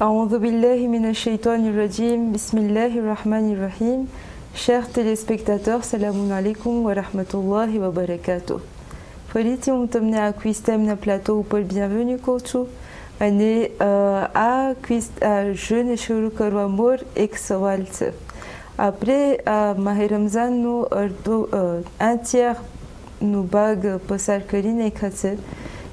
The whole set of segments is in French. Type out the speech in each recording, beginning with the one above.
A'udhu billahi minash shaitanir rajim. Bismillahirrahmanirrahim. Chers téléspectateurs, salamun alaikum wa rahmatullahi wa barakatuh. Foliti umtamne a Quistem na plateau pour bienvenue kochu. Ane a jeune shuru karwa mor ek sawal se. Après Mahe Ramzan nous un tiers nous bag pasar karine khatse.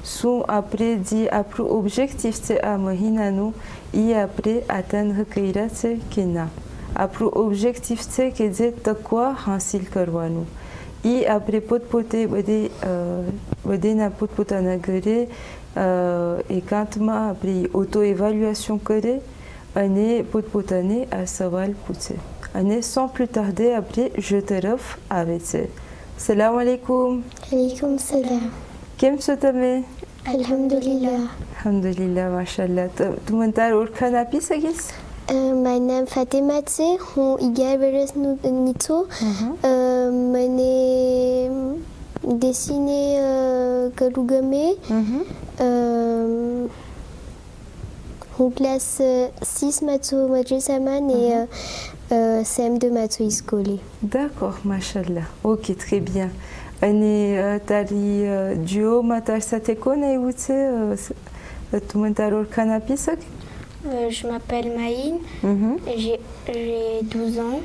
Sont après dit après objectif c'est à mahina nous et après atteindre kaira c'est kina. Après objectif c'est que c'est taqwa hasil karwanu. Et après potpote bade na potpotana gare et quand ma après auto évaluation करे année potpotane à sawal poutse. Année sans plus tarder après je taraf avec. Salam alaikum. Alaikum salam. كم ستمي؟ الحمد لله. الحمد لله ما شاء الله. تمنتار أوركانا بيساجيس؟ Mein Name Fatima Tse, hon igal beres nito. Meine dessiné Kalugame. En classe 6 Matsu Majisaman et CM2 Matsu Iskoli. D'accord, machallah. Ok, très bien. Ani tari duo matar satekone et utse tumentaror kanapisak. Je m'appelle Maïn, j'ai 12 ans.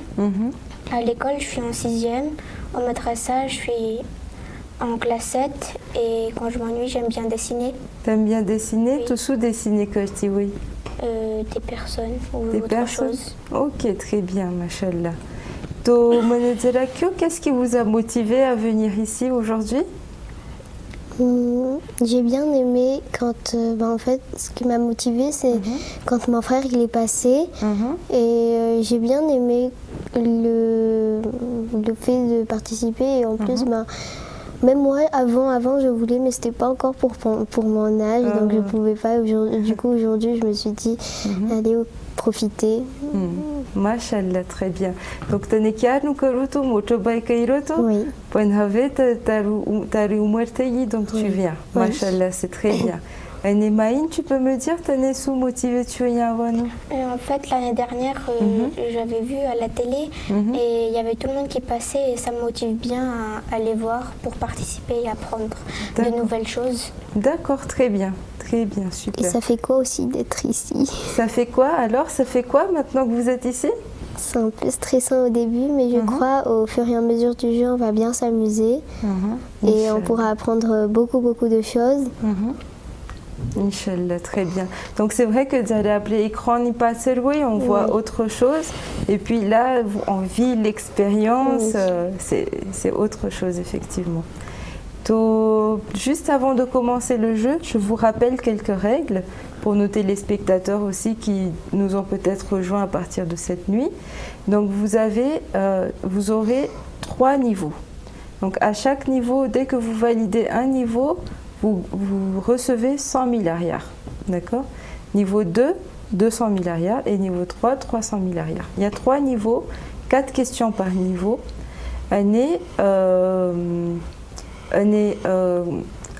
À l'école, je suis en 6e. Au madrasa, je suis en classe 7. Et quand je m'ennuie, j'aime bien dessiner. T'aimes bien dessiner? Oui. Tout sous dessiner, Kati, oui. Des personnes ou Des autre personnes. chose. Ok, très bien, machallah. To Monezerakyo, qu'est-ce qui vous a motivé à venir ici aujourd'hui? J'ai bien aimé quand, en fait, ce qui m'a motivée, c'est quand mon frère il est passé. Et j'ai bien aimé le fait de participer. Et en plus, même moi, avant, je voulais, mais c'était pas encore pour mon âge, donc je pouvais pas. Du coup, aujourd'hui, je me suis dit, allez profiter. Mashallah, très bien. Donc, tu n'es qu'à nous karuto, motobai kairoto. Oui. Ponhave, t'as umartegi, donc tu viens. Oui. Mashallah, c'est très bien. Maïn, tu peux me dire, tu es sous motivé, tu es avant En fait, l'année dernière, j'avais vu à la télé et il y avait tout le monde qui passait et ça me motive bien à aller voir pour participer et apprendre de nouvelles choses. D'accord, très bien. Très bien, super. Et ça fait quoi aussi d'être ici? Ça fait quoi alors? Ça fait quoi maintenant que vous êtes ici? C'est un peu stressant au début, mais je crois au fur et à mesure du jeu, on va bien s'amuser et on pourra apprendre beaucoup de choses. Inch'Allah, très bien. Donc c'est vrai que vous allez appeler écran ni pas oui, on voit autre chose. Et puis là, on vit l'expérience, c'est autre chose effectivement. Donc, juste avant de commencer le jeu, je vous rappelle quelques règles pour nos téléspectateurs aussi qui nous ont peut-être rejoints à partir de cette nuit. Donc vous aurez 3 niveaux. Donc à chaque niveau, dès que vous validez un niveau, vous recevez 100 000 arrières. D'accord? Niveau 2, 200 000 arrières et niveau 3, 300 000 arrières. Il y a 3 niveaux, 4 questions par niveau.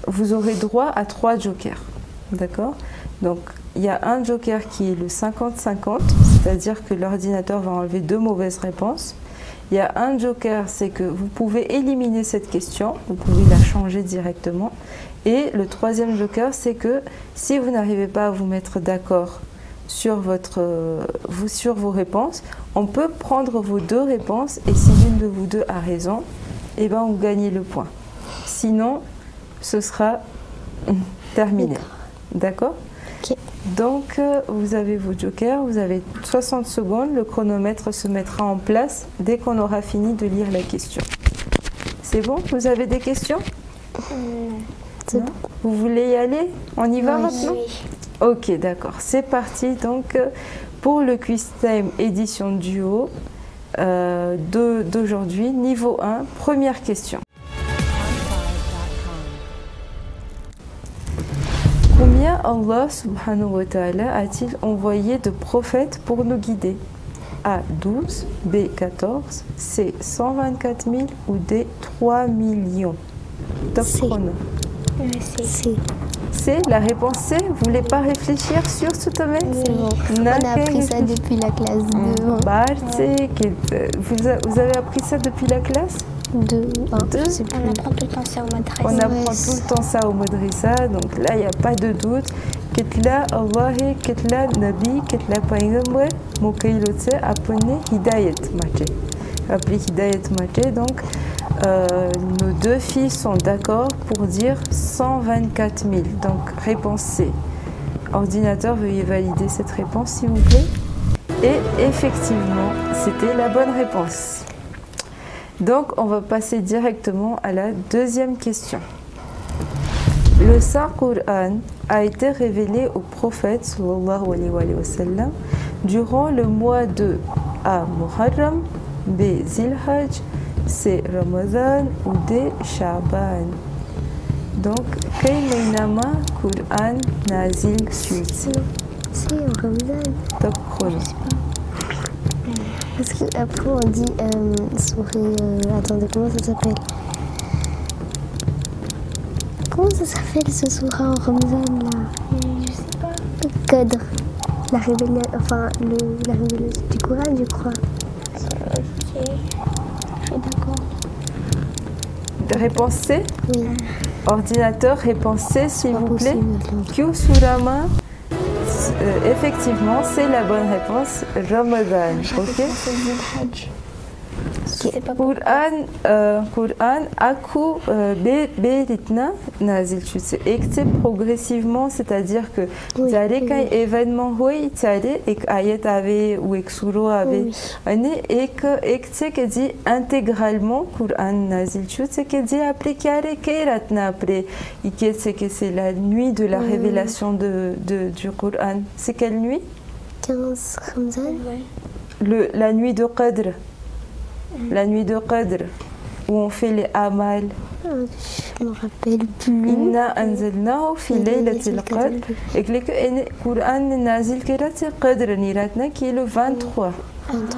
Vous aurez droit à 3 jokers. D'accord? Donc il y a un joker qui est le 50-50, c'est-à-dire que l'ordinateur va enlever 2 mauvaises réponses. Il y a un joker, c'est que vous pouvez éliminer cette question, vous pouvez la changer directement. Et le 3e joker, c'est que si vous n'arrivez pas à vous mettre d'accord sur vos réponses, on peut prendre vos 2 réponses et si l'une de vous deux a raison, eh ben vous gagnez le point. Sinon, ce sera terminé. D'accord? Okay. Donc, vous avez vos jokers, vous avez 60 secondes, le chronomètre se mettra en place dès qu'on aura fini de lire la question. C'est bon? Vous avez des questions? C'est bon. Vous voulez y aller? On y va maintenant? Oui. Ok, d'accord. C'est parti donc pour le quiz time édition duo d'aujourd'hui, niveau 1, première question. Combien Allah subhanahu wa ta'ala a-t-il envoyé de prophètes pour nous guider? A 12, B 14, C 124 000 ou D 3 millions? Top chrono. C. C'est la réponse C. Vous voulez pas réfléchir sur ce domaine? C'est bon. On a appris ça depuis la classe 2. Vous avez appris ça depuis la classe 2. On apprend tout le temps ça au madrasa. On apprend tout le temps ça au madrasa. Donc là, il n'y a pas de doute. Ketla Allahi, ketla Nabi, ketla Païgamber, Mokailotse, appelé Hidayat Maché. Appelé Hidayat Maché. Donc, nos deux filles sont d'accord pour dire 124 000. Donc, réponse C. Ordinateur, veuillez valider cette réponse, s'il vous plaît. Et effectivement, c'était la bonne réponse. Donc, on va passer directement à la deuxième question. Le Saint-Coran a été révélé au prophète sallallahu alayhi wa sallam durant le mois de A. Muharram, B. Zilhaj, C. Ramadan ou D. Sha'ban. Donc, Kaymaynama Quran Nazil Shut. C'est en Ramadan. Top chrono. Parce qu'après on dit souris. Attendez, comment ça s'appelle? Comment ça s'appelle ce soura en Ramadan là? Je sais pas. Qadr. La révélation, enfin la révélation du Coran, je crois. Ok. Je suis d'accord. Réponse C? Oui. Ordinateur, réponse C, s'il vous plaît. Possible. Q Surama. Effectivement, c'est la bonne réponse. Ramadan. Ok. C'est pas pour Quran, aku beritna nazil chutse. Ekte progressivement, c'est-à-dire que zare qu'un événement hoy tare ek ayat avait ou ek suro avait ane ek ekte que dit intégralement Quran nazil chutse que dit après kare kairatna après iket c'est que c'est la nuit de la révélation du Coran. C'est quelle nuit? 15 Ramadan. La nuit de Qadr. La nuit de Qadr, où on fait les amal. Je me rappelle plus. Inna anzalnahu fi laylatil qadr. Et que le Coran nazil kirati Qadr niratna qui est le 23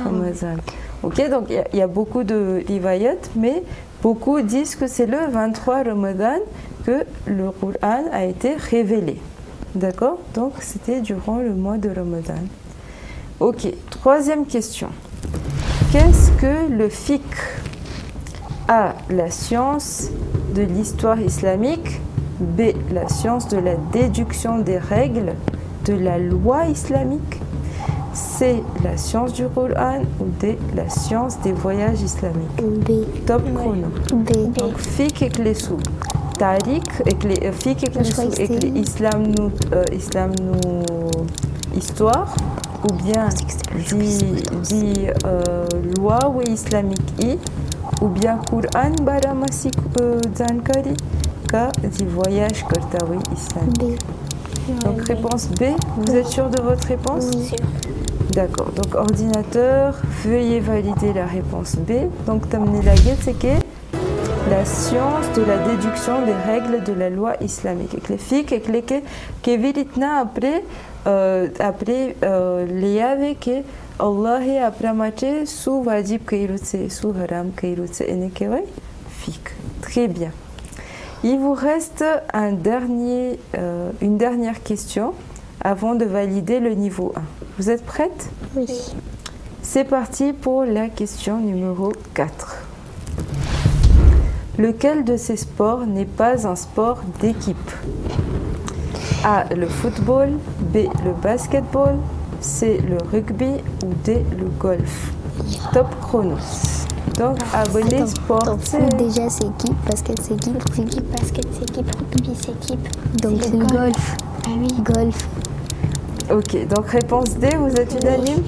Ramadan. Ok, donc il y a beaucoup de rivayat, mais beaucoup disent que c'est le 23 Ramadan que le Coran a été révélé. D'accord? Donc c'était durant le mois de Ramadan. Ok, troisième question. Qu'est-ce que le fiqh? A. La science de l'histoire islamique. B. La science de la déduction des règles de la loi islamique. C. La science du Coran. Ou D. La science des voyages islamiques. B. Top chrono. B. Donc fiqh et les sous. Tariq et les fiqh et les sous et les islam nous histoire. Ou bien dit loi ou islamique ou bien Coran baramasi zankari ka dit voyage kartawi islamique. Donc réponse B, vous êtes sûr de votre réponse? Oui. D'accord, donc ordinateur, veuillez valider la réponse B. Donc t'amener la guette, c'est que la science de la déduction des règles de la loi islamique. Et les filles qui véritent après liave que Allah apramache su wajib kairutse su haram kairutse enekewai fiqh. Très bien. Il vous reste une dernière question avant de valider le niveau 1. Vous êtes prête? Oui. C'est parti pour la question numéro 4. Lequel de ces sports n'est pas un sport d'équipe? A. Le football. B. Le basketball. C. Le rugby. Ou D. Le golf. Top chrono. Donc, abonné sport. Donc, foot déjà c'est équipe, basket c'est équipe. C'est équipe, basket c'est équipe, rugby c'est équipe. Donc c'est le golf. Ah oui. Golf. Ok, donc réponse D, vous êtes unanime?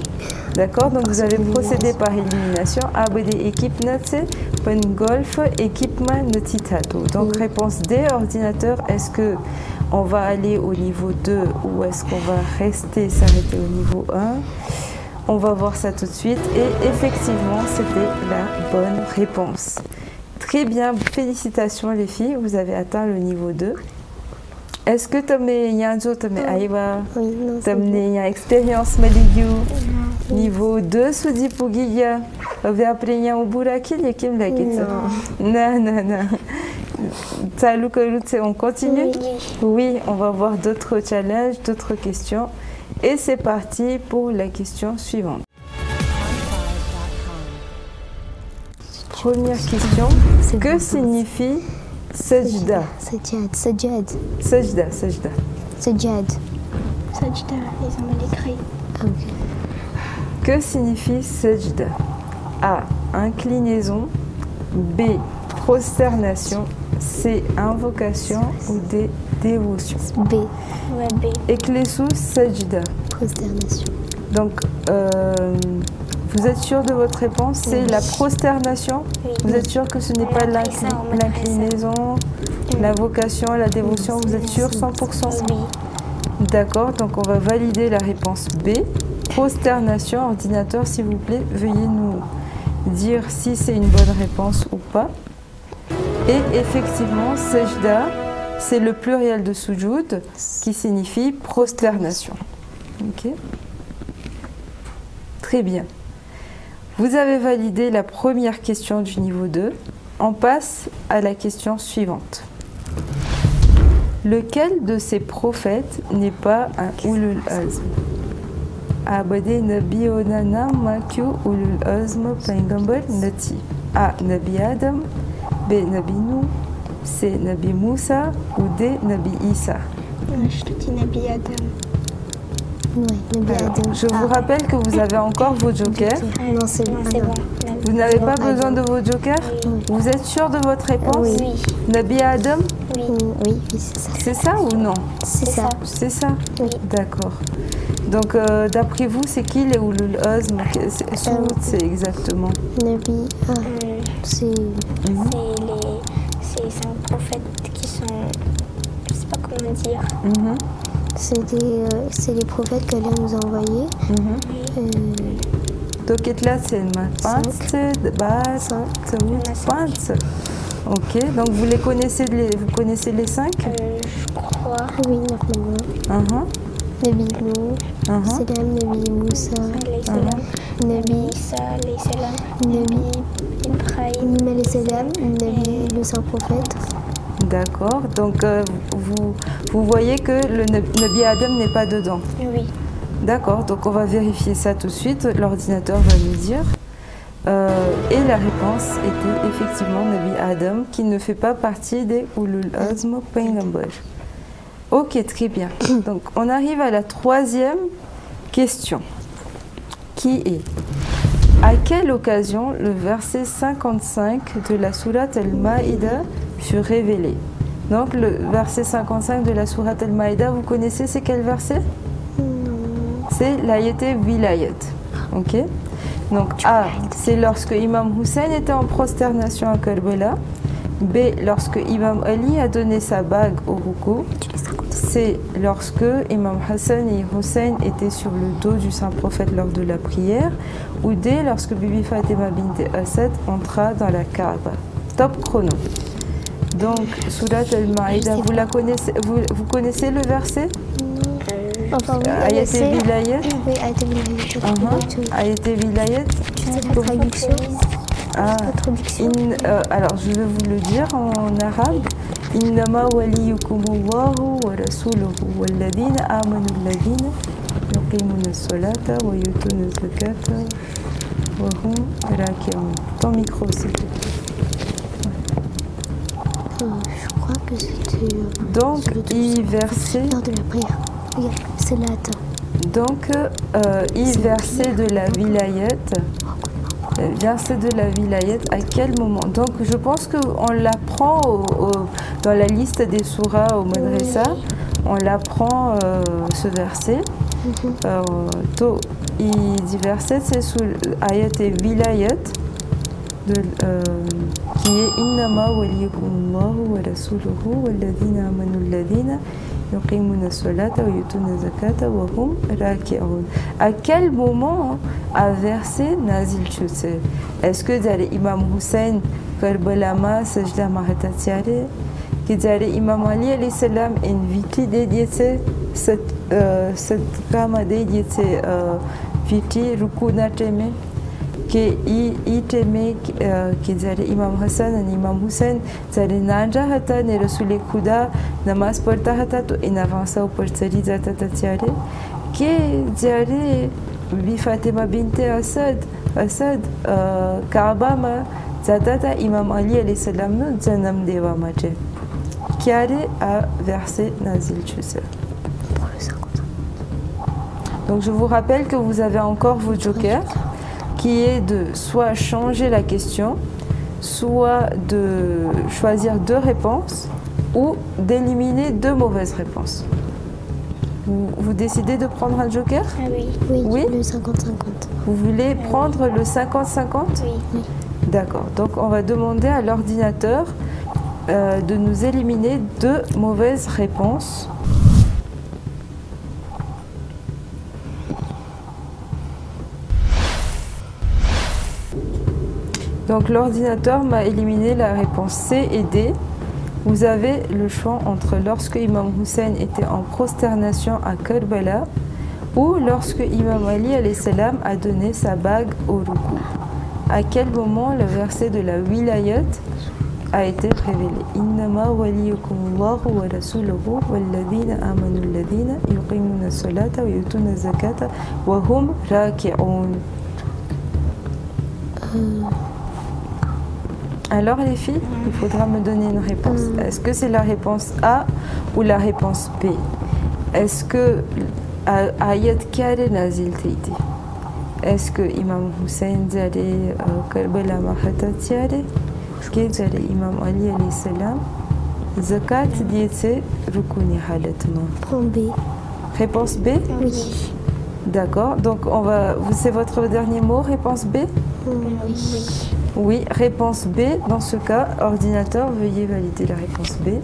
D'accord, donc vous avez procédé par élimination. Abonné équipe natse, pen golf, équipement notitato. Donc réponse D, ordinateur, est-ce que on va aller au niveau 2 ou est-ce qu'on va s'arrêter au niveau 1? On va voir ça tout de suite. Et effectivement, c'était la bonne réponse. Très bien, félicitations les filles, vous avez atteint le niveau 2. Est-ce que tu as expérience niveau 2 sudi pugiya? Vous apprenez au buraki les kim la Non. on continue? Oui. Oui, on va voir d'autres challenges, d'autres questions. Et c'est parti pour la question suivante. Première question, que signifie sajda? Sajad. Sajda. Sajad. Sajda, ils ont mal écrit. Ah, ok. Que signifie sajda? A. Inclinaison. B. Prosternation. C. Invocation. Ou D. Dévotion. B. Ouais, B. Éclésous sajda. Prosternation. Donc, vous êtes sûr de votre réponse? C'est Oui. la prosternation? Oui. Vous êtes sûr que ce n'est On pas a appris ça en l'inclinaison, l'invocation, la dévotion? Vous êtes sûr 100%? Oui. D'accord, donc on va valider la réponse B. Prosternation, ordinateur, s'il vous plaît, veuillez nous dire si c'est une bonne réponse ou pas. Et effectivement, sajda, c'est le pluriel de sujoud qui signifie prosternation. Ok. Très bien. Vous avez validé la première question du niveau 2. On passe à la question suivante. Lequel de ces prophètes n'est pas un ulul azm? Abade Nabi Onana Makyu ulul azm Paingambar Nati. A. Nabi Adam. B. Nabi Nou. C. Nabi Moussa. Ou D. Nabi Isa. Je te dis Nabi Adam. Ouais, Nabi Alors, Adam. je vous rappelle que vous avez encore vos jokers. Non, c'est bon. C'est bon. Vous n'avez pas Adam. besoin de vos jokers? Oui. Vous êtes sûr de votre réponse? Oui. Nabi Adam? Oui. Oui, c'est ça. C'est ça ou non? C'est ça. C'est ça? Oui. D'accord. Donc, d'après vous, c'est qui les Ulul Azm? C'est exactement. Nabi. Ah, c'est. C'est 5 prophètes qui sont. Je sais pas comment dire. Mhm, C'est les prophètes qu'Allah nous a envoyés. mhm. Donc, là, c'est ma pince. Ok, donc vous connaissez les 5? Je crois. Oui, normalement. Nabi Nou, Salam, Nabi Moussa, Alayhi salam. Nabi Isa, alayhi salam. Nabi Ibrahim. Alayhi salam, Nabi le saint prophète. D'accord, donc vous voyez que le Nabi Adam n'est pas dedans. Oui. D'accord, donc on va vérifier ça tout de suite, l'ordinateur va nous dire. Et la réponse était effectivement Nabi Adam, qui ne fait pas partie des Ulul Azm Paingambar. Ok, très bien. Donc on arrive à la troisième question, qui est: à quelle occasion le verset 55 de la sourate Al-Maïda fut révélé? Donc le verset 55 de la sourate Al-Maïda, vous connaissez c'est quel verset? C'est l'ayat Vilayat. Ok. Donc A, c'est lorsque Imam Hussein était en prosternation à Karbala. B, lorsque Imam Ali a donné sa bague au ruku. C, lorsque Imam Hassan et Hussein étaient sur le dos du saint prophète lors de la prière. Ou D, lorsque Bibi Fatima bint Asad entra dans la Kaaba. Top chrono. Donc, Surat Al-Maïda, vous connaissez le verset? Enfin, oui, Ayat c'est. Vilayat. Oui, Ayat Vilayat. Ayat Vilayat. C'est la traduction. Ah, La traduction. alors je vais vous le dire en arabe. Innama waliyukumullahu wa rasuluhu walladhina amanu alladhina yuqimuna as-salata wa yutuna az-zakata wa hum raki'un. Ton micro, s'il te plaît. Je crois que c'était. Donc, il versait. Lors de la prière. Regarde, c'est là, attends. Donc, il versait de la vilayat. Verset de la vilayat, à quel moment? Donc je pense qu'on l'apprend dans la liste des surahs au madrasa, on l'apprend ce verset. Il dit verset, c'est sous ayat et vilayat, qui est innama waliyukumullahu wa rasuluhu walladhina amanu alladhina yuqimuna as-salata wa yutuna az-zakata wa hum raki'un. À quel moment a versé nazil chute? Est-ce que dari Imam Hussein Karbala ma sajda mahatatiare que dari Imam Ali alayhi salam invité dédié cette kama dédié viti ruku na teme que iteme que jare Imam Hassan and Imam Hussein jare nanja hata ne Rasul Khuda namaz padta hata to in avança par chali jata tha jare que jare bi Fatima bint Asad Kaaba ma jata tha Imam Ali alayhi salam no janam deva mache kyare a verset nazil chuse. Donc je vous rappelle que vous avez encore vos jokers, qui est de soit changer la question, soit de choisir 2 réponses ou d'éliminer 2 mauvaises réponses. Vous décidez de prendre un joker? Oui. Oui, le 50-50. Vous voulez prendre le 50-50? Oui. D'accord. Donc on va demander à l'ordinateur de nous éliminer 2 mauvaises réponses. Donc l'ordinateur m'a éliminé la réponse C et D. Vous avez le choix entre lorsque Imam Hussein était en prosternation à Karbala ou lorsque Imam Ali alayhi salam a donné sa bague au ruku. À quel moment le verset de la wilayat a été révélé? Innama waliyukumullahu wa rasuluhu walladhina amanu alladhina yuqimuna as-salata wa yutuna az-zakata wa hum raki'un. Alors les filles, il faudra me donner une réponse. Est-ce que c'est la réponse A ou la réponse B? Est-ce que ayat kare nazil teiti? Est-ce que Imam Hussein jare Karbala mahata tiare? Que jare Imam Ali alayhi salam zakat diete rukuni halatma? B. Réponse B? Oui. D'accord. Donc c'est votre dernier mot, réponse B? Oui. Oui, réponse B. Dans ce cas, ordinateur, veuillez valider la réponse B.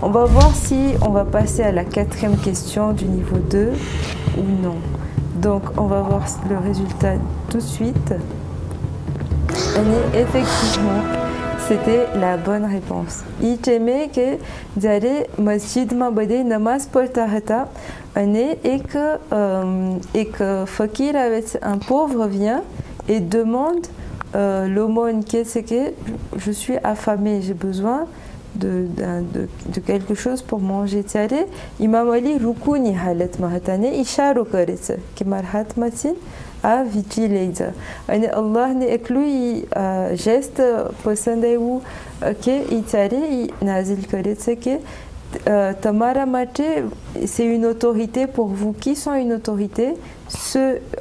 On va voir si on va passer à la 4e question du niveau 2 ou non. Donc, on va voir le résultat tout de suite. Et effectivement, c'était la bonne réponse. Iteme que jare masjid ma bade namaz padta hata et que fakir avec un pauvre vient et demande l'aumône, c'est que je suis affamé, j'ai besoin de quelque chose pour manger. Imam Ali rukuni halat mahatane isharo karetsa ki marhat matin a vigileja. Allah ne eklu geste pasande ou que itare nazil karetsa que Tamara Mate, c'est une autorité pour vous. Qui sont une autorité?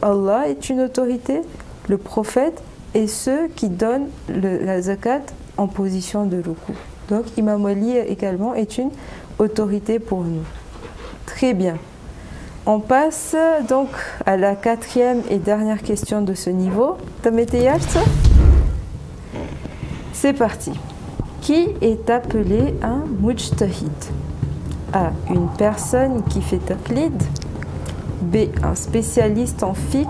Allah est une autorité, le prophète, et ceux qui donnent la zakat en position de ruku. Donc Imam Ali également est une autorité pour nous. Très bien. On passe donc à la 4e et dernière question de ce niveau. C'est parti. Qui est appelé un mujtahid? A. Une personne qui fait taqlid. B. Un spécialiste en fiqh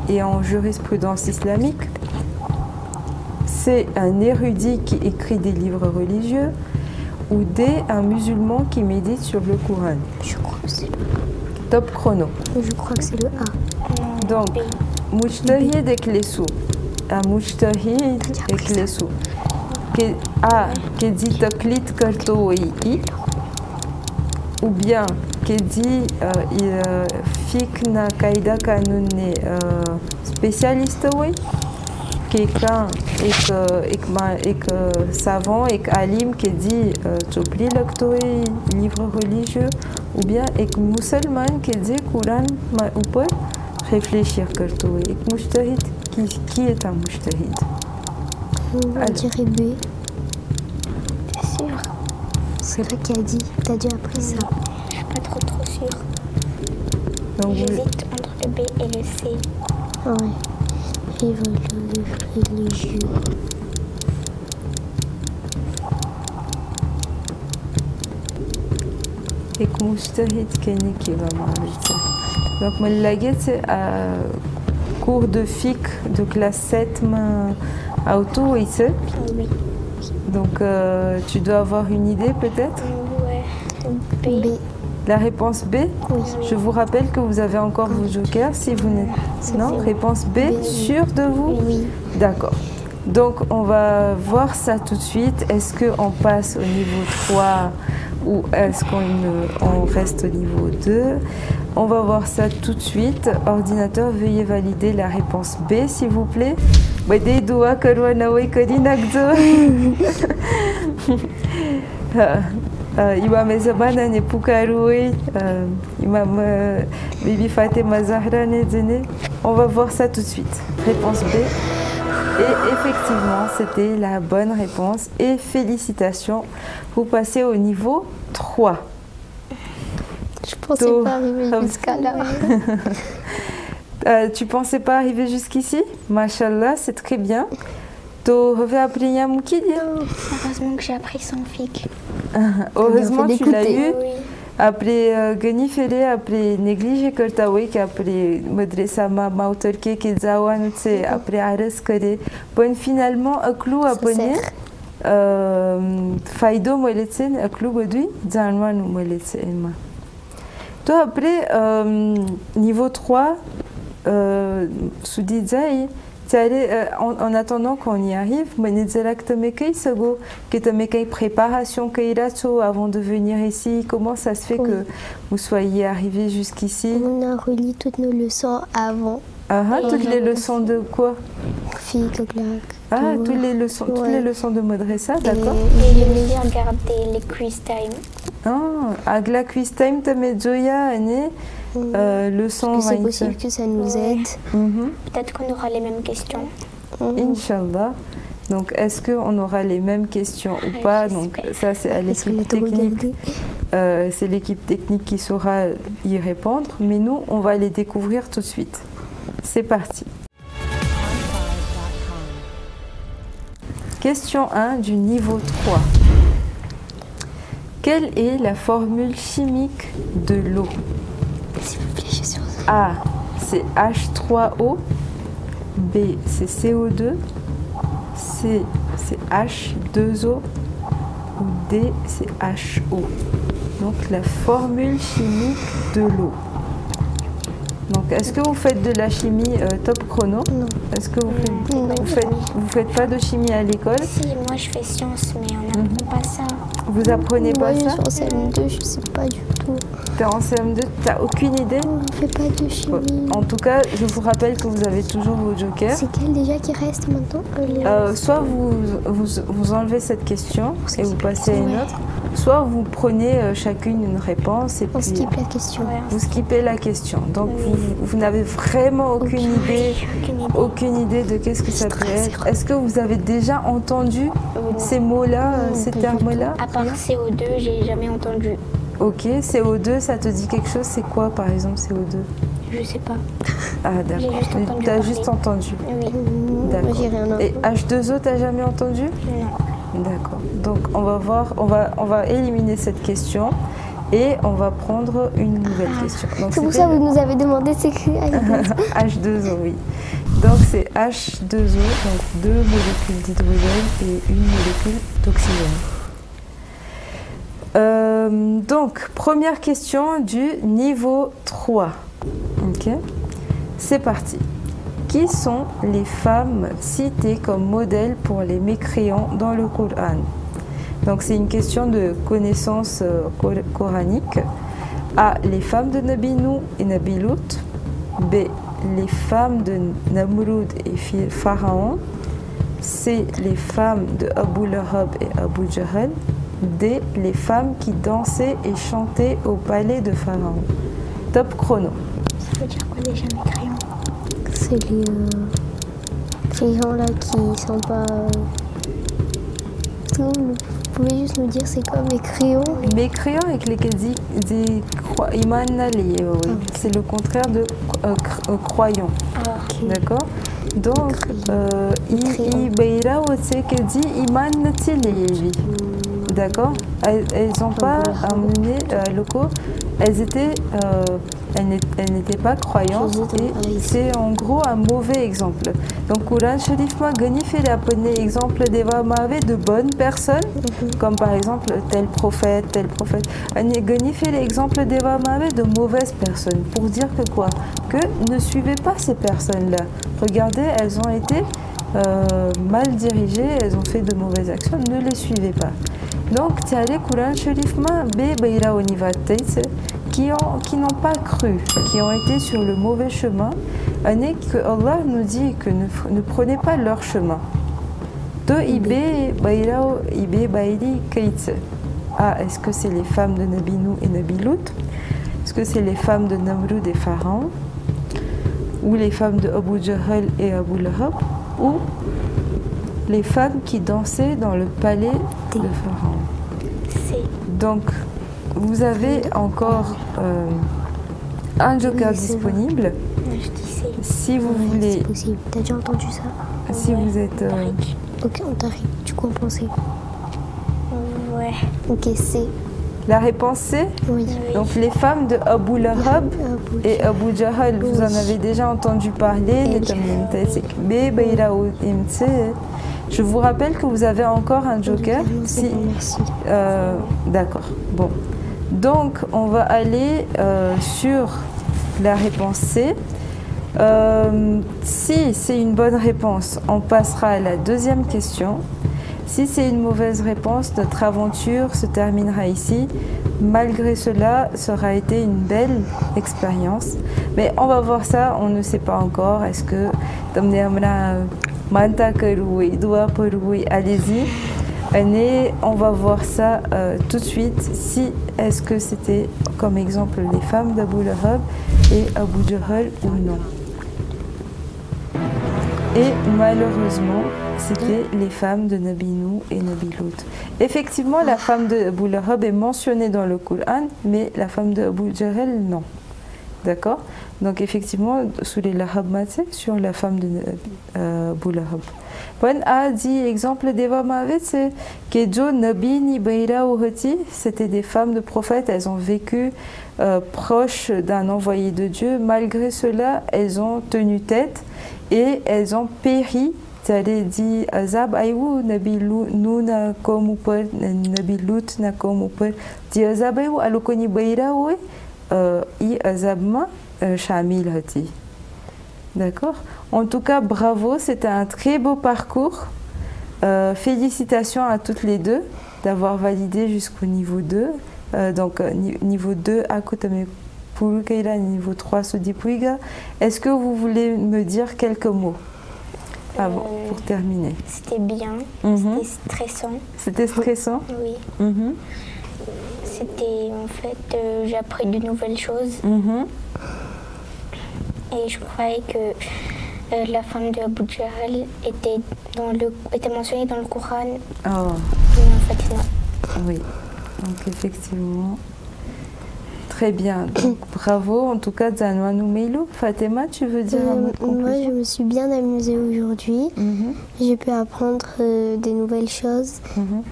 et en jurisprudence islamique. C. Un érudit qui écrit des livres religieux. Ou D. Un musulman qui médite sur le Coran. Je crois que c'est le Top chrono. Je crois que c'est le A. Donc, mujtahid eklesu. Un mujtahid eklesu. A. Qui dit taqlid karto i. Ou bien qui dit fiqh na kaida kanun ne spécialiste oui. Quelqu'un est savant et alim qui dit chopli l'actoé livre religieux, ou bien est musulman qui dit Coran ou peut réfléchir kartoé. Et mujtahid, qui est un mujtahid? On dirait B. T'es sûr? C'est toi qui as dit. T'as déjà appris ça. Je suis pas trop sûre. Donc j'hésite entre le B et le C. Ah ouais. Livre religieux. Et mujtahid kenni qui va m'arrêter. Donc Mallaguet c'est cours de fiqh de classe 7 auto ici. Oui. Donc tu dois avoir une idée peut-être? Ouais. B. La réponse B? Oui. Je vous rappelle que vous avez encore vos jokers si vous n'êtes... Non? Réponse B, sûre de vous? Oui. D'accord. Donc, on va voir ça tout de suite. Est-ce qu'on passe au niveau 3 ou est-ce qu'on reste au niveau 2? On va voir ça tout de suite. Ordinateur, veuillez valider la réponse B, s'il vous plaît. Imam Zamana ne pukarui, Imam Bibi Fatima Zahra ne dîne. On va voir ça tout de suite. Réponse B. Et effectivement, c'était la bonne réponse. Et félicitations, vous passez au niveau 3. Je pensais pas arriver jusqu'à là. Tu pensais pas arriver jusqu'ici? Mashallah, c'est très bien. Tu as appris à Moukidia? Heureusement que j'ai appris sans figue. Heureusement que tu l'as eu. Oui. Après gagner félé, après négliger Kurtaoui, après Madresa Mauter qui Zawan, après Ares Kade. Bon, finalement, un clou à poney. Faido Moletsen, un clou Godui, Zanwan ou Moletsen. Toi, après, niveau 3, Soudizaï. En attendant qu'on y arrive, préparation avant de venir ici, comment ça se fait que vous soyez arrivé jusqu'ici? On a relié toutes nos leçons avant. Toutes les leçons de quoi? Toutes les leçons de Madresa, d'accord. Et j'ai aussi regardé les quiz time. La quiz time, tu as Joya, leçon. C'est possible que ça nous aide. Peut-être qu'on aura les mêmes questions. Inch'Allah. Donc, est-ce qu'on aura les mêmes questions ou pas? Donc, ça, c'est à l'équipe technique. C'est l'équipe technique qui saura y répondre. Mais nous, on va les découvrir tout de suite. C'est parti. Question 1 du niveau 3. Quelle est la formule chimique de l'eau? A, c'est H3O. B, c'est CO2. C, c'est H2O. Ou D, c'est HO. Donc la formule chimique de l'eau. Donc, est-ce que vous faites de la chimie top chrono? Non. Est-ce que vous faites pas de chimie à l'école? Si, moi je fais sciences, mais on n'apprend pas ça. Vous apprenez pas ça? Moi, je suis en CM2, je sais pas du tout. T'es en CM2, t'as aucune idée? On ne fait pas de chimie. En tout cas, je vous rappelle que vous avez toujours vos jokers. C'est quel déjà qui reste maintenant? Soit vous enlevez cette question et vous passez à une autre, soit vous prenez chacune une réponse et puis on skippe la question. Vous skippez la question. Donc vous n'avez vraiment aucune idée de qu'est-ce que ça peut être. Est-ce que vous avez déjà entendu ces mots-là, ces termes-là? À part CO2, j'ai jamais entendu. Ok, CO2, ça te dit quelque chose? C'est quoi par exemple CO2? Je sais pas. Ah d'accord, tu as juste entendu. Oui. D'accord. J'ai rien entendu. Et H2O, t'as jamais entendu? Non. D'accord. Donc on va voir, on va éliminer cette question et on va prendre une nouvelle question. C'est pour ça que vous nous avez demandé c'est qui H2O, oui. Donc c'est H2O, donc 2 molécules d'hydrogène et une molécule d'oxygène. Donc, première question du niveau 3. Ok, c'est parti. Qui sont les femmes citées comme modèles pour les mécréants dans le Coran? Donc, c'est une question de connaissance coranique. A. Les femmes de Nabi Nou et Nabi Lut. B. Les femmes de Namrud et Pharaon. C. Les femmes de Abu Lahab et Abu Jahl. D. Les femmes qui dansaient et chantaient au palais de Pharaon. Top chrono. Ça veut dire quoi déjà mécréants? C'est les gens-là qui sont pas... Est-ce que vous pouvez juste nous dire c'est quoi mécréants? Mécréants avec lesquels dit Iman Ali, oui. C'est le contraire de croyant. D'accord? Donc, Ibeira aussi qui dit Iman Natili. D'accord? Elles n'ont pas amené locaux, elles étaient elle n'était pas croyante et c'est en gros un mauvais exemple. Donc Coran Sharif m'a fait exemple de bonnes personnes, comme par exemple tel prophète. Elle fait l'exemple de mauvaises personnes, pour dire que quoi? Que ne suivez pas ces personnes-là. Regardez, elles ont été mal dirigées, elles ont fait de mauvaises actions, ne les suivez pas. Donc, tu as les Coran Sharif qui n'ont pas cru, qui ont été sur le mauvais chemin, et que Allah nous dit que ne prenez pas leur chemin. Est-ce que c'est les femmes de Nabi Nou et Nabi Lut? Est-ce que c'est les femmes de Namrud et Pharaon? Ou les femmes de Abu Jahl et Abu Lahab? Ou les femmes qui dansaient dans le palais de Pharaon? Donc, vous avez encore un joker disponible. Si vous voulez. T'as déjà entendu ça? Si vous êtes. Ok, on t'arrive. Tu comptes Ouais. Ok, c'est. La réponse c'est? Oui. Donc les femmes de Abu Lahab et Abu Jahl, vous en avez déjà entendu parler. Je vous rappelle que vous avez encore un joker. Si. Merci. D'accord. Bon. Donc on va aller sur la réponse C. Si c'est une bonne réponse, on passera à la deuxième question. Si c'est une mauvaise réponse, notre aventure se terminera ici. Malgré cela, ça aura été une belle expérience. Mais on va voir ça, on ne sait pas encore. Est-ce que allez-y. On va voir ça tout de suite. Si est-ce que c'était comme exemple les femmes d'Abu Lahab et Abu Jahl ou non. Et malheureusement, c'était les femmes de Nabi Nou et Nabi Lut. Effectivement, la femme de Abu Lahab est mentionnée dans le Coran, mais la femme de Abu Jahl, non. D'accord? Donc effectivement, sous les Lahab Maté, sur la femme de Abu Lahab. Bon, a dit exemple d'Eva Mavet, c'est que Jo Nabi ni Beira Ohati, c'était des femmes de prophètes, elles ont vécu proches d'un envoyé de Dieu. Malgré cela, elles ont tenu tête et elles ont péri. C'est-à-dire dit Azab Aïwou, Nabi Nou na comme Nabi Lut na comme dit Azab Aïwou, Alokoni Beira Oe, I Azabma Shamil Hati. D'accord? En tout cas, bravo, c'était un très beau parcours. Félicitations à toutes les deux d'avoir validé jusqu'au niveau 2. Donc, niveau 2, à Kotame Purukeira, niveau 3, Sodipuiga. Est-ce que vous voulez me dire quelques mots avant, pour terminer? C'était bien, c'était stressant. C'était stressant? Oui. C'était, en fait, j'ai appris de nouvelles choses. Et je croyais que la femme de Abu Jahl était mentionnée dans le Coran. Oh. Mais en fait, non. Oui, donc effectivement. Très bien, donc bravo. En tout cas, Zanouanou Meilou. Fatima, tu veux dire un mot de conclusion? Moi, je me suis bien amusée aujourd'hui. J'ai pu apprendre des nouvelles choses.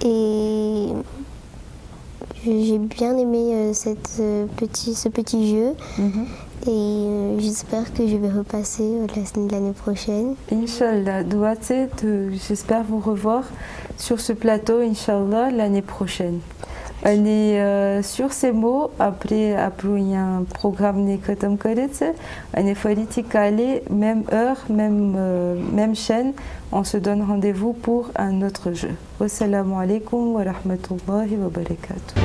Et j'ai bien aimé ce petit jeu. Et j'espère que je vais repasser l'année prochaine. Inch'Allah, j'espère vous revoir sur ce plateau, Inch'Allah, l'année prochaine. On est sur ces mots, après un programme Nekotom Koretse, on est politique même heure, même chaîne. On se donne rendez-vous pour un autre jeu. Wassalamu alaikum wa rahmatullahi wa barakatuh.